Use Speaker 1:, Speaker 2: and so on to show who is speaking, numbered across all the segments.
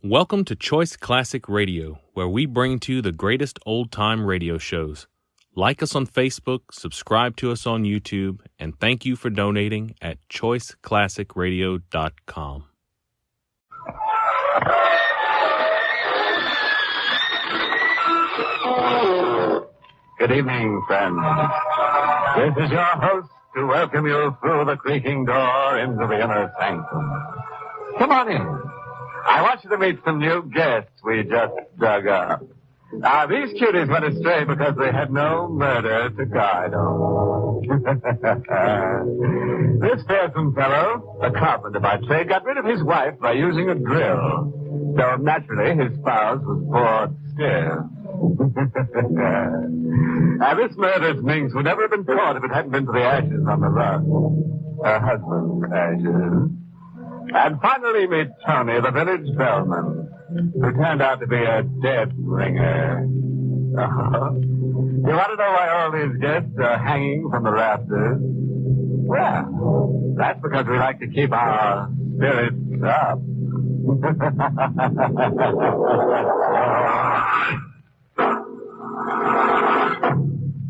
Speaker 1: Welcome to Choice Classic Radio, where we bring to you the greatest old-time radio shows. Like us on Facebook, subscribe to us on YouTube, and thank you for donating at choiceclassicradio.com.
Speaker 2: Good evening, friends. This is your host to welcome you through the creaking door into the inner sanctum. Come on in. I want you to meet some new guests we just dug up. Now, these cuties went astray because they had no murder to guide them. This fearsome fellow, a carpenter by trade, got rid of his wife by using a drill. So, naturally, his spouse was bored stiff. Now, this murderous minx would never have been caught if it hadn't been for the ashes on the rug. Her husband's ashes. And finally meet Tony, the village bellman, who turned out to be a dead ringer. You want to know why all these guests are hanging from the rafters? Well, that's because we like to keep our spirits up.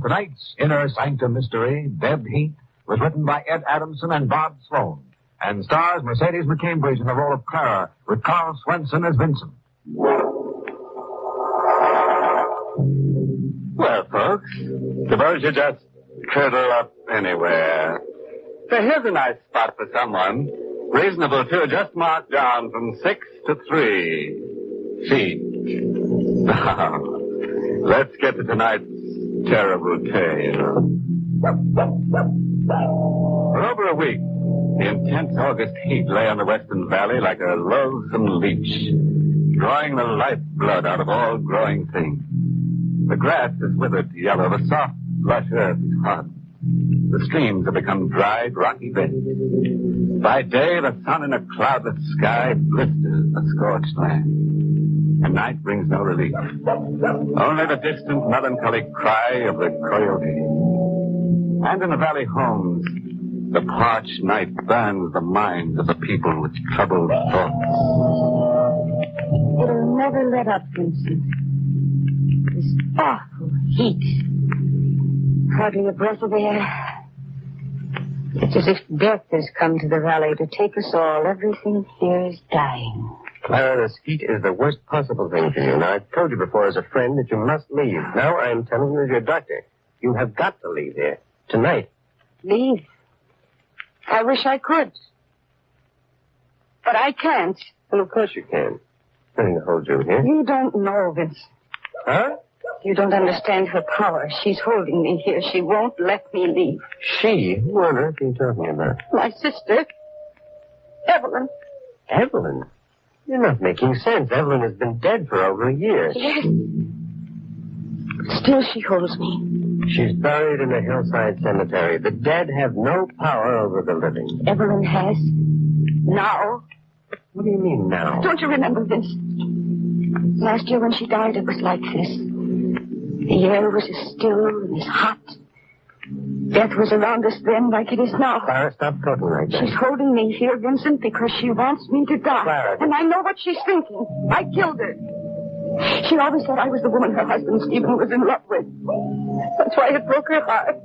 Speaker 3: Tonight's Inner Sanctum Mystery, Dead Heat, was written by Ed Adamson and Bob Sloan, and stars Mercedes McCambridge in the role of Clara, with Carl Swenson as Vincent.
Speaker 2: Well, folks, suppose you just curl up anywhere. So here's a nice spot for someone. Reasonable, too, just marked down from 6 to 3 feet. Now, let's get to tonight's terrible tale. For over a week, the intense August heat lay on the western valley like a loathsome leech, drawing the lifeblood out of all growing things. The grass is withered yellow, the soft, lush earth is hard. The streams have become dried, rocky beds. By day, the sun in a cloudless sky blisters the scorched land. And night brings no relief. Only the distant, melancholy cry of the coyote. And in the valley homes, the parched night burns the minds of the people with troubled thoughts.
Speaker 4: It'll never let up, Vincent. This awful heat. Hardly a breath of air. It's as if death has come to the valley to take us all. Everything here is dying.
Speaker 5: Clara, this heat is the worst possible thing for you. Now, I've told you before as a friend that you must leave. Now I'm telling you as your doctor. You have got to leave here. Tonight.
Speaker 4: Leave? I wish I could. But I can't.
Speaker 5: Well, of course you can. Nothing to hold you here.
Speaker 4: You don't know, Vince.
Speaker 5: Huh?
Speaker 4: You don't understand her power. She's holding me here. She won't let me leave.
Speaker 5: She? Who on earth are you talking about?
Speaker 4: My sister. Evelyn.
Speaker 5: Evelyn? You're not making sense. Evelyn has been dead for over a year.
Speaker 4: Yes. Still she holds me.
Speaker 5: She's buried in a hillside cemetery. The dead have no power over the living.
Speaker 4: Evelyn has. Now.
Speaker 5: What do you mean now?
Speaker 4: Don't you remember, Vince? Last year when she died, it was like this. The air was as still and as hot. Death was around us then like it is now.
Speaker 5: Clara, stop talking like that.
Speaker 4: She's holding me here, Vincent, because she wants me to die.
Speaker 5: Clara.
Speaker 4: And I know what she's thinking. I killed her. She always said I was the woman her husband, Stephen, was in love with. That's why it broke her heart.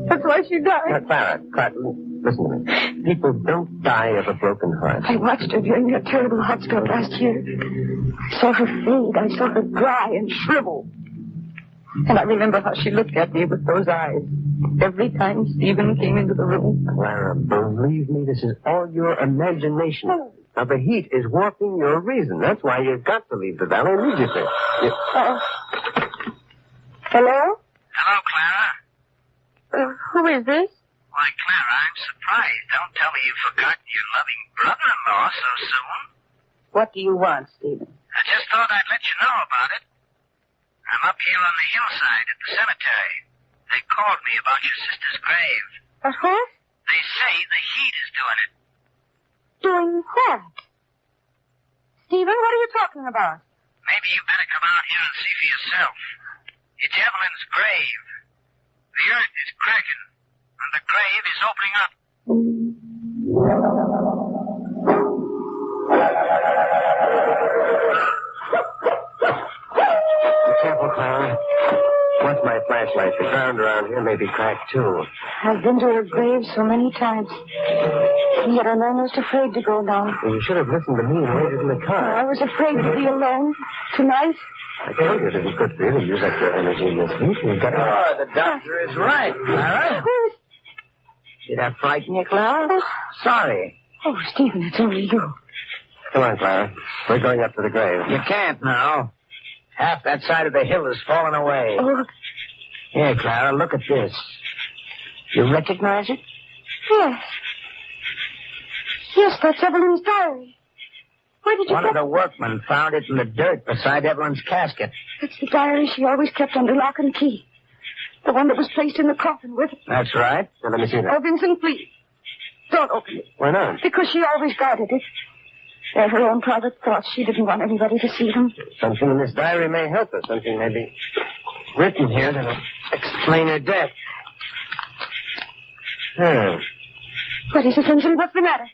Speaker 4: That's why she died.
Speaker 5: Now, Clara, listen to me. People don't die of a broken heart.
Speaker 4: I watched her during that terrible hot spell last year. I saw her fade. I saw her dry and shrivel. And I remember how she looked at me with those eyes every time Stephen came into the room.
Speaker 5: Clara, believe me, this is all your imagination. Now, the heat is warping your reason. That's why you've got to leave the valley immediately.
Speaker 4: Hello?
Speaker 6: Hello, Clara.
Speaker 4: Who is this?
Speaker 6: Why, Clara, I'm surprised. Don't tell me you've forgotten your loving brother-in-law so soon.
Speaker 4: What do you want, Stephen?
Speaker 6: I just thought I'd let you know about it. I'm up here on the hillside at the cemetery. They called me about your sister's grave.
Speaker 4: What?
Speaker 6: They say the heat is doing it.
Speaker 4: Doing what? Stephen, what are you talking about?
Speaker 6: Maybe you better come out here and see for yourself. It's Evelyn's grave. The earth is cracking, and the grave is opening up.
Speaker 5: flashlight. The ground around here may be cracked, too.
Speaker 4: I've been to her grave so many times. And yet I'm almost afraid to go now.
Speaker 5: Well, you should have listened to me and waited in the car.
Speaker 4: I was afraid to be alone tonight.
Speaker 5: I told you it isn't good for you to use up your energy in this heat. You've got to...
Speaker 6: Oh, the doctor is right, Clara. Did I frighten you, Clara? Sorry.
Speaker 4: Oh, Stephen, it's only you.
Speaker 5: Come on, Clara. We're going up to the grave.
Speaker 6: You can't now. Half that side of the hill has fallen away.
Speaker 4: Oh,
Speaker 6: Here, Clara, look at this. You recognize it?
Speaker 4: yes. Yes, that's Evelyn's diary. Where did you
Speaker 6: One
Speaker 4: get
Speaker 6: of the workmen found it in the dirt beside Evelyn's casket.
Speaker 4: It's the diary she always kept under lock and key. The one that was placed in the coffin with...
Speaker 6: That's right.
Speaker 5: Now, let me see that.
Speaker 4: Oh, Vincent, please. Don't open it.
Speaker 5: Why not?
Speaker 4: Because she always guarded it. They're her own private thoughts. She didn't want anybody to see them.
Speaker 5: Something in this diary may help us. Something may be written here that'll explain her death.
Speaker 4: What is it, Vincent? What's the matter?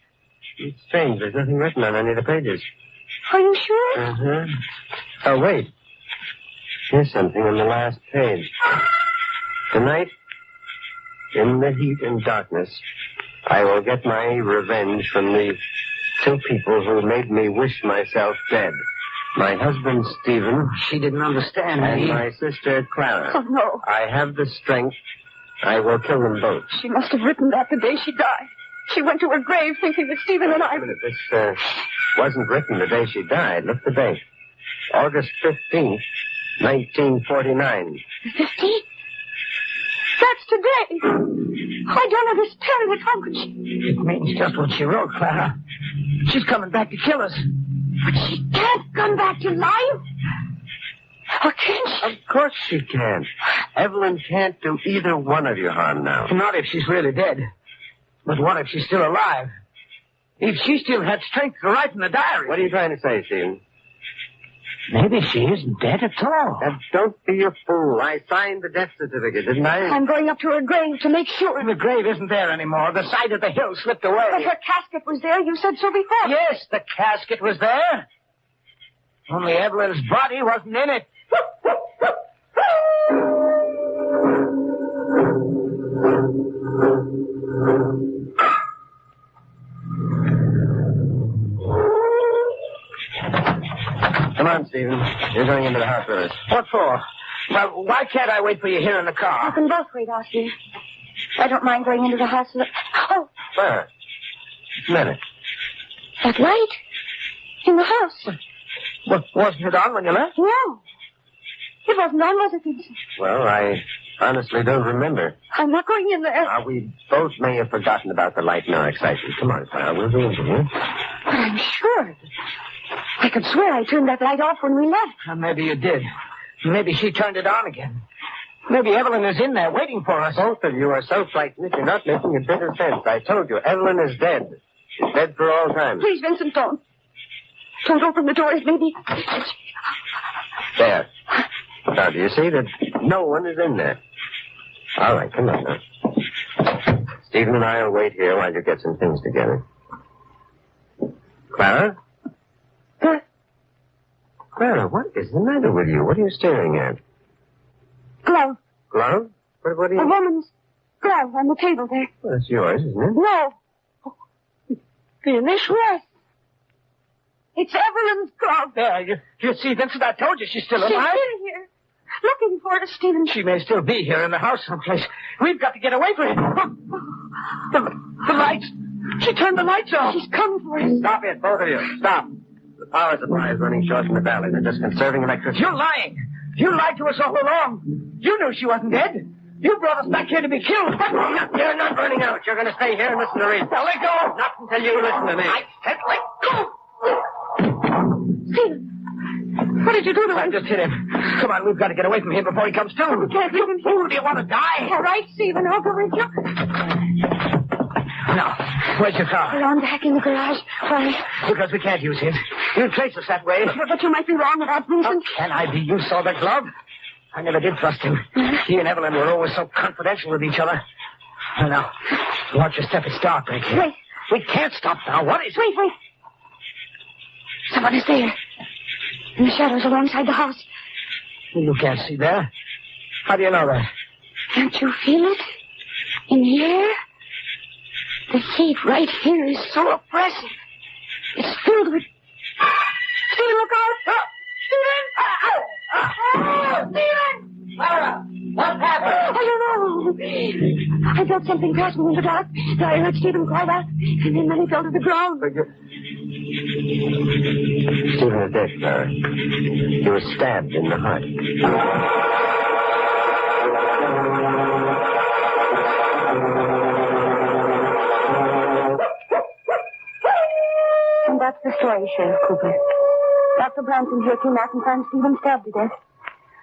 Speaker 5: It's strange. There's nothing written on any of the pages.
Speaker 4: Are you sure?
Speaker 5: Uh-huh. Oh, wait. Here's something on the last page. Tonight, in the heat and darkness, I will get my revenge from the two people who made me wish myself dead. My husband, Stephen.
Speaker 6: She didn't understand
Speaker 5: And
Speaker 6: me.
Speaker 5: my sister, Clara.
Speaker 4: Oh, no.
Speaker 5: I have the strength. I will kill them both.
Speaker 4: She must have written that the day she died. She went to her grave thinking that Stephen and I...
Speaker 5: Wait a minute. This wasn't written the day she died. Look the date. August 15th, 1949.
Speaker 4: 15? That's today. I don't understand it. How could she...
Speaker 6: It means just what she wrote, Clara. She's coming back to kill us.
Speaker 4: But she can't come back to life. Or can she?
Speaker 5: Of course she can. Evelyn can't do either one of you harm now.
Speaker 6: Not if she's really dead. But what if she's still alive? If she still had strength to write in the diary.
Speaker 5: What are you trying to say, Stephen?
Speaker 6: Maybe she isn't dead at all.
Speaker 5: Now, don't be a fool. I signed the death certificate, didn't I?
Speaker 4: I'm going up to her grave to make sure.
Speaker 6: The grave isn't there anymore. The side of the hill slipped away.
Speaker 4: But her casket was there. You said so before.
Speaker 6: Yes, the casket was there. Only Evelyn's body wasn't in it.
Speaker 5: Come on, Stephen. You're going into the house with us.
Speaker 6: What for? Well, why can't I wait for you here in the
Speaker 4: You
Speaker 6: car?
Speaker 4: can both wait out here. I don't mind going into the house. Oh,
Speaker 5: Where? What's the matter?
Speaker 4: that light in the house.
Speaker 6: Wasn't it on when you left?
Speaker 4: No. It wasn't on, was it, Vincent?
Speaker 5: Well, I honestly don't remember.
Speaker 4: I'm not going in there.
Speaker 5: We both may have forgotten about the light in our excitement. Come on, Clara. We'll go into here.
Speaker 4: But I'm sure. I could swear I turned that light off when we left.
Speaker 6: Maybe you did. Maybe she turned it on again. Maybe Evelyn is in there waiting for us.
Speaker 5: Both of you are so frightened that you're not making a bit of sense. I told you, Evelyn is dead. She's dead for all time.
Speaker 4: Please, Vincent, don't. Don't open the doors, maybe.
Speaker 5: There. Now, do you see that no one is in there? All right, come on now. Stephen and I will wait here while you get some things together. Clara? Clara, what is the matter with you? What are you staring at?
Speaker 4: Glove.
Speaker 5: Glove? What are
Speaker 4: A
Speaker 5: you...
Speaker 4: woman's glove on the table there.
Speaker 5: Well, it's yours, isn't it?
Speaker 4: No. Finish? Yes. It's Evelyn's glove.
Speaker 6: There, you see, Vincent, I told you she's still
Speaker 4: She's
Speaker 6: alive.
Speaker 4: in here. Looking for us, Stephen.
Speaker 6: She may still be here in the house someplace. We've got to get away from her. The lights. She turned the lights off.
Speaker 4: She's come for us.
Speaker 5: Stop it, both of you. Stop. The power supply is running short in the valley. They're just conserving electricity.
Speaker 6: You're lying. You lied to us all along. You knew she wasn't dead. You brought us back here to be killed.
Speaker 5: You're not burning out. You're going to stay here and listen to reason.
Speaker 6: Now let go.
Speaker 5: Not until you listen to me.
Speaker 6: I said let go.
Speaker 4: Stephen, what did you do to
Speaker 6: I
Speaker 4: him?
Speaker 6: just hit him. Come on, we've got to get away from here before he comes to.
Speaker 4: We can't leave him here.
Speaker 6: Fool, do you want to die?
Speaker 4: All right, Stephen, I'll go with you.
Speaker 6: Now, where's your car?
Speaker 4: Around back in the garage. Why?
Speaker 6: Because we can't use it. You'll trace us that way.
Speaker 4: But you might be wrong about Vincent.
Speaker 6: How can I be? You saw the glove. I never did trust him. He and Evelyn were always so confidential with each other. Now, watch your step. It's dark back here.
Speaker 4: Wait.
Speaker 6: We can't stop now. What is it?
Speaker 4: Wait. Someone is there. In the shadows alongside the house.
Speaker 6: You can't see there. How do you know that?
Speaker 4: Can't you feel it? In here? The heat right here is so oppressive. It's filled with... Stephen, look out! Stephen! Stephen!
Speaker 5: Clara, what's happened?
Speaker 4: I don't know. I felt something pass me in the dark. Then I heard Stephen cry out, and then he fell to the ground.
Speaker 5: Stephen is dead, Clara. He was stabbed in the heart.
Speaker 4: And that's the story, Sheriff Cooper. Dr. Branson here came out and found Stephen stabbed to death.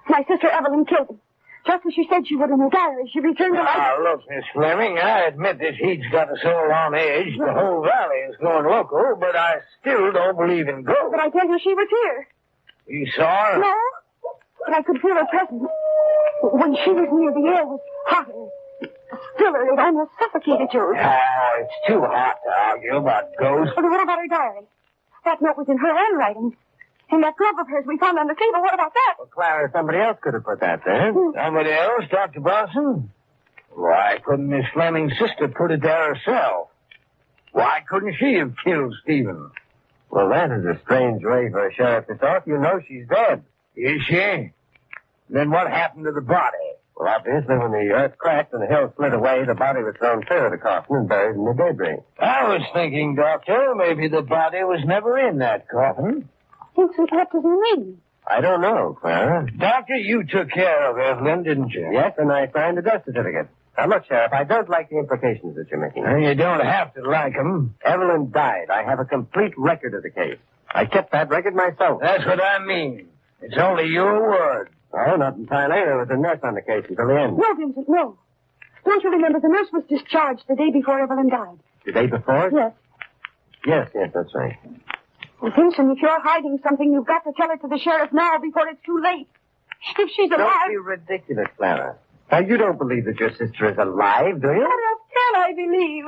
Speaker 4: My sister Evelyn killed him. Just as she said she would in her diary, she returned to life.
Speaker 7: Now, look, Miss Fleming, I admit this heat's got us all on edge. The whole valley is going loco, but I still don't believe in ghosts.
Speaker 4: But I tell you, she was here.
Speaker 7: You saw her?
Speaker 4: No, but I could feel her presence. When she was near, the air was hotter. Stiller, it almost suffocated you.
Speaker 7: Oh, it's too hot to argue about ghosts.
Speaker 4: But what about her diary? That note was in her handwriting. And that glove of hers we found on the table, what about that?
Speaker 5: Well, Clara, somebody else could have put that there.
Speaker 7: Somebody else, Dr. Bronson? Why couldn't Miss Fleming's sister put it there herself? Why couldn't she have killed Stephen?
Speaker 5: Well, that is a strange way for a sheriff to talk. You know she's dead.
Speaker 7: Is she? Then what happened to the body?
Speaker 5: Well, obviously, when the earth cracked and the hill split away, the body was thrown clear of the coffin and buried in the debris.
Speaker 7: I was thinking, Doctor, maybe the body was never in that coffin.
Speaker 4: Vincent, what does he mean?
Speaker 5: I don't know, Clara.
Speaker 7: Doctor, you took care of Evelyn, didn't you?
Speaker 5: Yes, and I signed a death certificate. Now, look, Sheriff, I don't like the implications that you're making.
Speaker 7: And you don't have to like them.
Speaker 5: Evelyn died. I have a complete record of the case. I kept that record myself.
Speaker 7: That's what I mean. It's only your word.
Speaker 5: Oh, not entirely. There was a nurse on the case until the end.
Speaker 4: No, Vincent, no. Don't you remember the nurse was discharged the day before Evelyn died?
Speaker 5: The day before?
Speaker 4: Yes.
Speaker 5: Yes, that's right.
Speaker 4: Well, Vincent, if you're hiding something, you've got to tell it to the sheriff now before it's too late. If she's alive...
Speaker 5: Don't be ridiculous, Clara. Now, you don't believe that your sister is alive, do you?
Speaker 4: What else can I believe?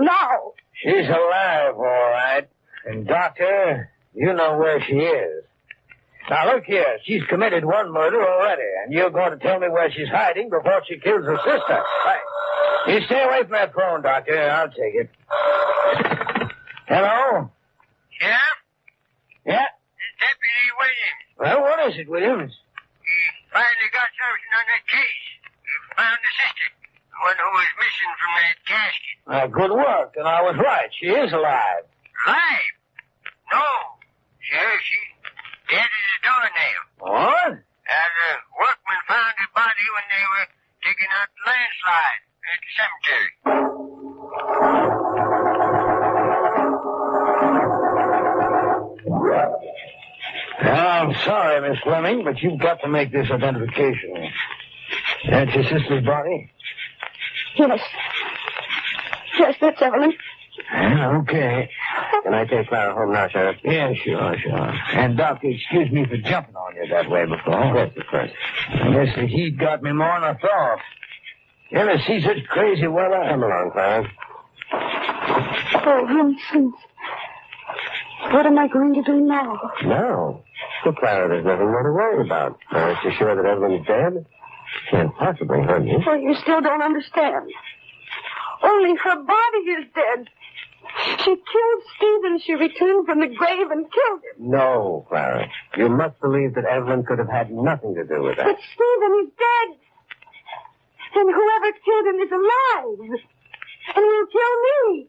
Speaker 4: Now.
Speaker 7: She's alive, all right. And, Doctor, you know where she is. Now, look here. She's committed one murder already, and you're going to tell me where she's hiding before she kills her sister. Right. You stay away from that phone, Doctor. I'll take it. Hello?
Speaker 6: Sheriff,
Speaker 7: Yeah?
Speaker 6: it's Deputy Williams.
Speaker 7: Well, what is it, Williams?
Speaker 6: He finally got something on that case. He found the sister, the one who was missing from that casket.
Speaker 7: Good work, and I was right. She is alive.
Speaker 6: Alive? No, Sheriff, she's dead as a doornail.
Speaker 7: What?
Speaker 6: The workmen found her body when they were digging out the landslide at the cemetery.
Speaker 7: I'm sorry, Miss Fleming, but you've got to make this identification. That's your sister's body?
Speaker 4: Yes. Yes, that's Evelyn.
Speaker 7: Yeah, okay.
Speaker 5: Can I take Clara home now, Sheriff?
Speaker 7: Yeah, sure. And, Doctor, excuse me for jumping on you that way before.
Speaker 5: Yes, of course.
Speaker 7: I guess the heat got me more than I thought. You ever see such crazy weather?
Speaker 5: Come along, Clara.
Speaker 4: Oh, Vincent. What am I going to do now?
Speaker 5: No. Well, Clara, there's nothing more to worry about. Aren't you sure that Evelyn's dead? Can't possibly hurt you.
Speaker 4: Oh, you still don't understand. Only her body is dead. She killed Stephen. She returned from the grave and killed him.
Speaker 5: No, Clara. You must believe that Evelyn could have had nothing to do with that.
Speaker 4: But Stephen is dead. And whoever killed him is alive. And he'll kill me.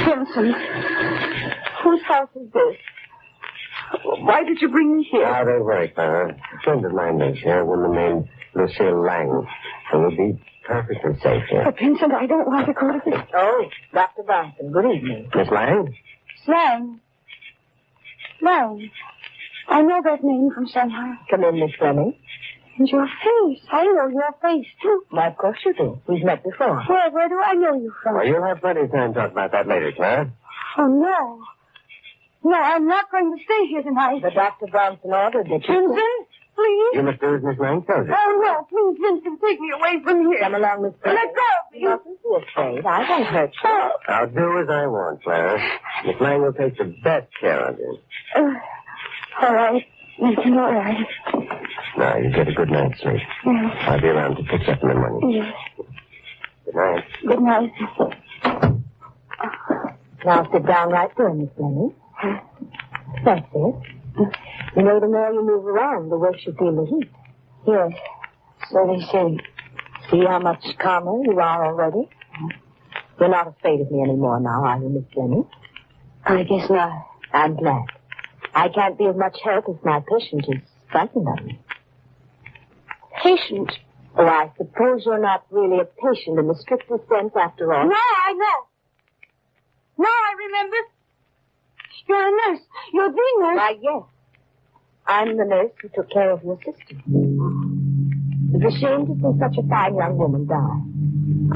Speaker 4: Vincent, whose house is this? Why did you bring me here?
Speaker 5: Ah, don't worry, Clara. A friend of mine lives here, a woman named Lucille Lang. So we'll be perfectly safe here.
Speaker 4: But Vincent, I don't want to go to this.
Speaker 8: Oh, Dr. Bronson, good evening.
Speaker 5: Miss Lang?
Speaker 4: Lang. I know that name from somewhere.
Speaker 8: Come in, Miss Fleming.
Speaker 4: And your face. I know your face, too.
Speaker 8: Why, of course you do. We've met before.
Speaker 4: Where do I know you from?
Speaker 5: Well, you'll have plenty of time to talk about that later, Clara.
Speaker 4: Oh, no. No, I'm not going to stay here tonight.
Speaker 8: But Dr. Bronson ordered that you...
Speaker 4: Vincent?
Speaker 9: please.
Speaker 5: You must do as Miss Lang tells you.
Speaker 9: Oh, no, please, Vincent, take me away from here.
Speaker 8: Come along, Miss Lang.
Speaker 9: Let go of me.
Speaker 8: You mustn't be afraid. I won't hurt you.
Speaker 5: I'll do as I want, Clara. Miss Lang will take the best care of you.
Speaker 9: All right, Vincent, all right.
Speaker 5: Now, you get a good night's sleep.
Speaker 9: Yes.
Speaker 5: I'll be around to pick up in the morning.
Speaker 9: Yes.
Speaker 5: Good night.
Speaker 9: Good night.
Speaker 8: Now sit down right there, Miss Lenny. That's it. You know, the more you move around, the worse you feel the heat.
Speaker 9: Yes, so they say.
Speaker 8: See how much calmer you are already? You're not afraid of me anymore now, are you, Miss Lenny?
Speaker 9: I guess not.
Speaker 8: I'm glad. I can't be of much help if my patient is frightened of me.
Speaker 9: Patient?
Speaker 8: Oh, I suppose you're not really a patient in the strictest sense after all.
Speaker 9: No, I know. No, I remember. You're a nurse. You're the nurse.
Speaker 8: Why, yes. I'm the nurse who took care of your sister. It's a shame to see such a fine young woman die.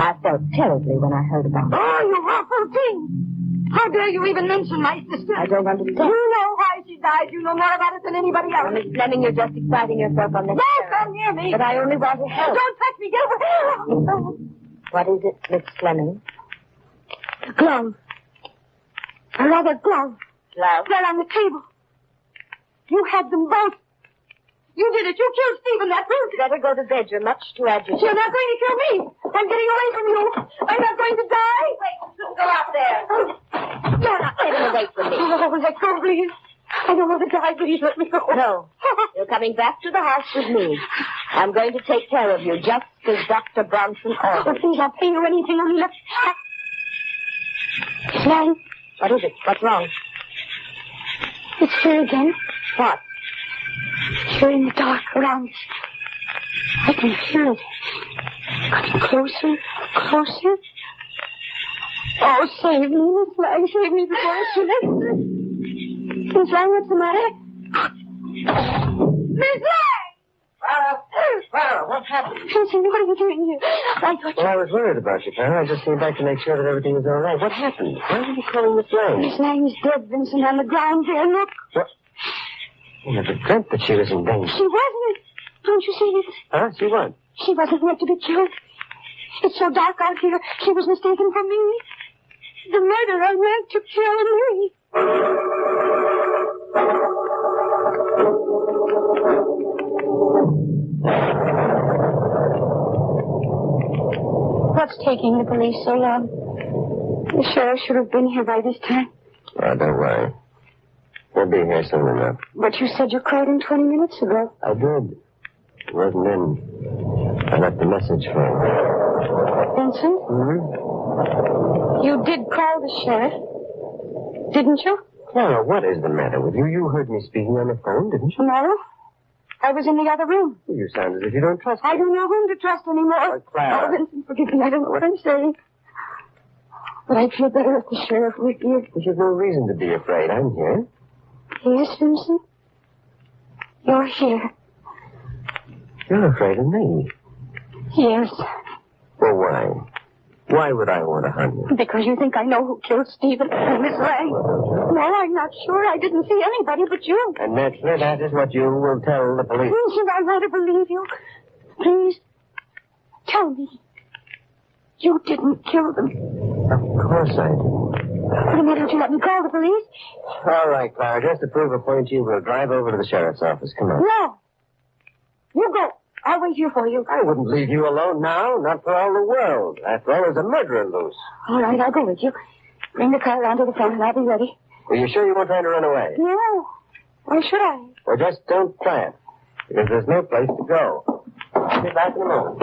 Speaker 8: I felt terribly when I heard about it.
Speaker 9: Oh, you awful thing. How dare you even mention my sister?
Speaker 8: I don't understand.
Speaker 9: You know why she died. You know more about it than anybody else.
Speaker 8: Miss Fleming, you're just exciting yourself on this.
Speaker 9: Don't come near me.
Speaker 8: But I only want to help.
Speaker 9: Don't touch me. Get away.
Speaker 8: What is it, Miss Fleming?
Speaker 9: The glove. A leather glove.
Speaker 8: Glove?
Speaker 9: They're on the table. You had them both. You did it. You killed Stephen, that brute.
Speaker 8: Better go to bed. You're much too agitated.
Speaker 9: You're not going to kill me. I'm getting away from you. I'm not going to die.
Speaker 8: Wait, go out there. You're not getting away from me.
Speaker 9: Oh, let go, please. I don't want to die. Please let me go.
Speaker 8: No. You're coming back to the house with me. I'm going to take care of you, just as Dr. Bronson
Speaker 9: Oh,
Speaker 8: ordered.
Speaker 9: please, I'll pay you anything. Only let... Slang.
Speaker 8: What is it? What's wrong?
Speaker 9: It's here again.
Speaker 8: What?
Speaker 9: Here in the dark around us. I can hear it. Coming closer, closer. Oh, save me, Miss Lang. Save me before it's too late. Miss Lang, what's the matter? Miss Lang!
Speaker 7: Clara, what happened?
Speaker 9: Vincent, what are you doing here? I thought
Speaker 5: Well, I was worried about you, Clara. I just came back to make sure that everything was all right. What happened? Why were you calling Miss Lang?
Speaker 9: Miss Lang is dead, Vincent, on the ground there. Look.
Speaker 5: What? I never dreamt that she was in danger.
Speaker 9: She wasn't. Don't you see this?
Speaker 5: Huh? She what?
Speaker 9: She wasn't meant to be killed. It's so dark out here. She was mistaken for me. The murderer meant to kill me. What's taking the police so long? The sheriff should have been here by this time.
Speaker 5: Oh, don't worry. We'll be here soon enough.
Speaker 9: But you said you called in 20 minutes ago.
Speaker 5: I did. It wasn't in. I left a message for him.
Speaker 9: Vincent? You did call the sheriff, didn't you?
Speaker 5: Clara, what is the matter with you? You heard me speaking on the phone, didn't you?
Speaker 9: No. I was in the other room.
Speaker 5: You sound as if you don't trust me.
Speaker 9: I don't know whom to trust anymore.
Speaker 5: Clara.
Speaker 9: Oh, Vincent, forgive me. I don't know what I'm saying. But I'd feel better if the sheriff were here.
Speaker 5: There's no reason to be afraid. I'm here.
Speaker 9: Yes, Vincent? You're here.
Speaker 5: You're afraid of me.
Speaker 9: Yes.
Speaker 5: Well, why? Why would I want to harm you?
Speaker 9: Because you think I know who killed Stephen and Miss Lang. No, I'm not sure. I didn't see anybody but you.
Speaker 5: And naturally, that is what you will tell the police.
Speaker 9: Vincent, I want to believe you. Please, tell me. You didn't kill them.
Speaker 5: Of course I did.
Speaker 9: Then why don't you let me call the police?
Speaker 5: All right, Clara, just to prove a point, you will drive over to the sheriff's office. Come on.
Speaker 9: No. You go. I'll wait here for you.
Speaker 5: I wouldn't leave you alone now, not for all the world. After all, there's a murderer loose.
Speaker 9: All right, I'll go with you. Bring the car around to the front and I'll be ready.
Speaker 5: Are you sure you won't try to run away?
Speaker 9: No. Why should I?
Speaker 5: Well, just don't try it, because there's no place to go. I'll be back in a moment.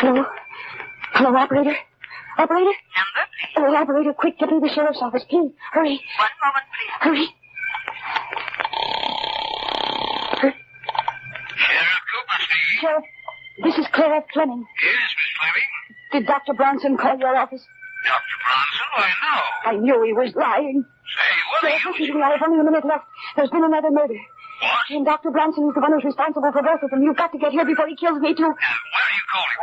Speaker 9: Hello? Hello, operator? Operator?
Speaker 6: Number, please.
Speaker 9: Oh, operator, quick, get me the sheriff's office, please. Hurry.
Speaker 6: 1 moment, please.
Speaker 9: Hurry.
Speaker 6: Sheriff Cooper speaking.
Speaker 9: Sheriff, this is Clara Fleming.
Speaker 6: Yes, Miss Fleming.
Speaker 9: Did Dr. Bronson call your office?
Speaker 6: Dr. Bronson? Why, no.
Speaker 9: I knew he was lying.
Speaker 6: Say, what are
Speaker 9: Sheriff,
Speaker 6: you...
Speaker 9: listen to me. I have only a minute left. There's been another murder.
Speaker 6: What?
Speaker 9: And Dr. Bronson is the one who's responsible for both of them. You've got to get here before he kills me, too.
Speaker 6: Where are you calling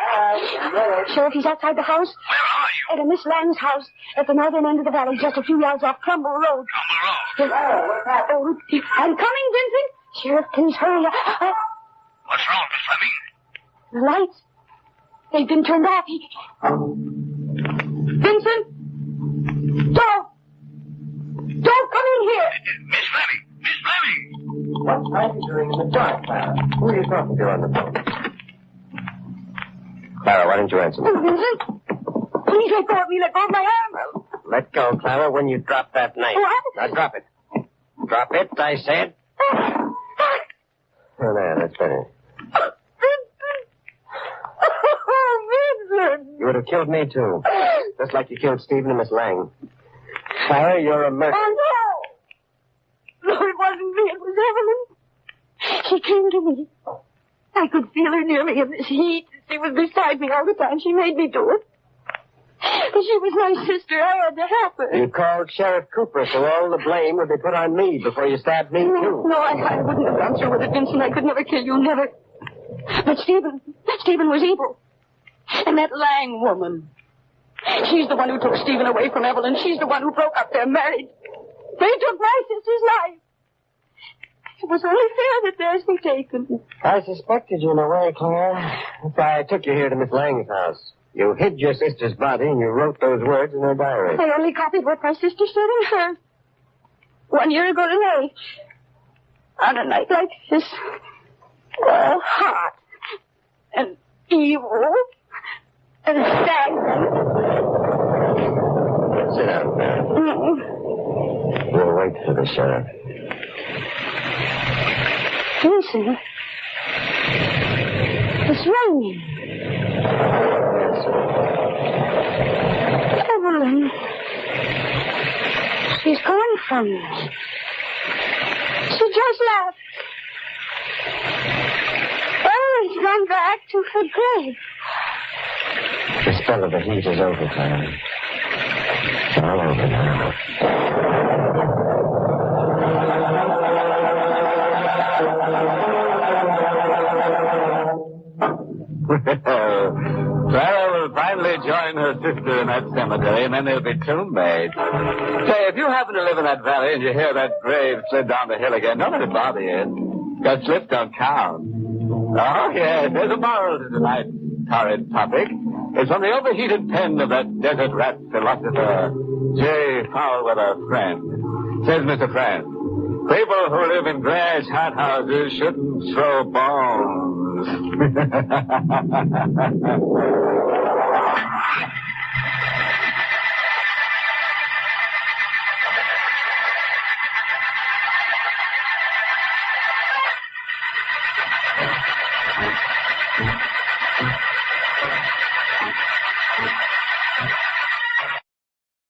Speaker 6: from?
Speaker 9: Sheriff, he's outside the house.
Speaker 6: Where are you?
Speaker 9: At a Miss Lang's house at the northern end of the valley, just a few yards off Trumbull Road.
Speaker 6: On the road.
Speaker 9: Oh, I'm coming, Vincent. Sheriff, please hurry up.
Speaker 6: What's wrong, Miss Fleming?
Speaker 9: The lights. They've been turned off. Vincent! Don't! Don't come in here!
Speaker 6: Miss Fleming! Miss Fleming!
Speaker 5: What are you doing in the dark, Clara? Who are you talking to on the phone? Clara, why don't you answer me?
Speaker 9: Oh, Vincent! Please let go of me. Let go of my arm.
Speaker 5: Well, let go, Clara, when you drop that knife.
Speaker 9: What?
Speaker 5: Now drop it. Drop it, I said. Oh, there, that's better.
Speaker 9: Oh, Vincent!
Speaker 5: You would have killed me, too. Just like you killed Stephen and Miss Lang. Clara, you're a murderer.
Speaker 9: Oh, no! No, it wasn't me. It was Evelyn. She came to me. I could feel her near me in this heat. She was beside me all the time. She made me do it. She was my sister. I had to help her.
Speaker 5: You called Sheriff Cooper, so all the blame would be put on me before you stabbed me, too.
Speaker 9: No, I wouldn't have gone through with it, Vincent. I could never kill you, never. But Stephen was evil. And that Lang woman, she's the one who took Stephen away from Evelyn. She's the one who broke up their marriage. They took my sister's life. It was only fair that theirs be taken.
Speaker 5: I suspected you in a way, Clara. That's why I took you here to Miss Lang's house. You hid your sister's body and you wrote those words in her diary.
Speaker 9: I only copied what my sister said in hers. 1 year ago today. On a night like this. All hot. And evil. And stagnant.
Speaker 5: Sit down, Clara. We'll wait for the sheriff.
Speaker 9: Vincent. It's raining. Evelyn. She's gone from me. She just left. Evelyn's gone back to her grave.
Speaker 5: The spell of the heat is over, Clara. It's all over now.
Speaker 2: Clara will finally join her sister in that cemetery, and then they'll be tombmates. Say, if you happen to live in that valley and you hear that grave slid down the hill again, don't let it bother you. Because slips don't count. Oh, yes, there's a moral to tonight's torrid topic. It's from the overheated pen of that desert rat philosopher, J. Foulweather Friend. Says Mr. Friend, people who live in grass hothouses shouldn't throw bones.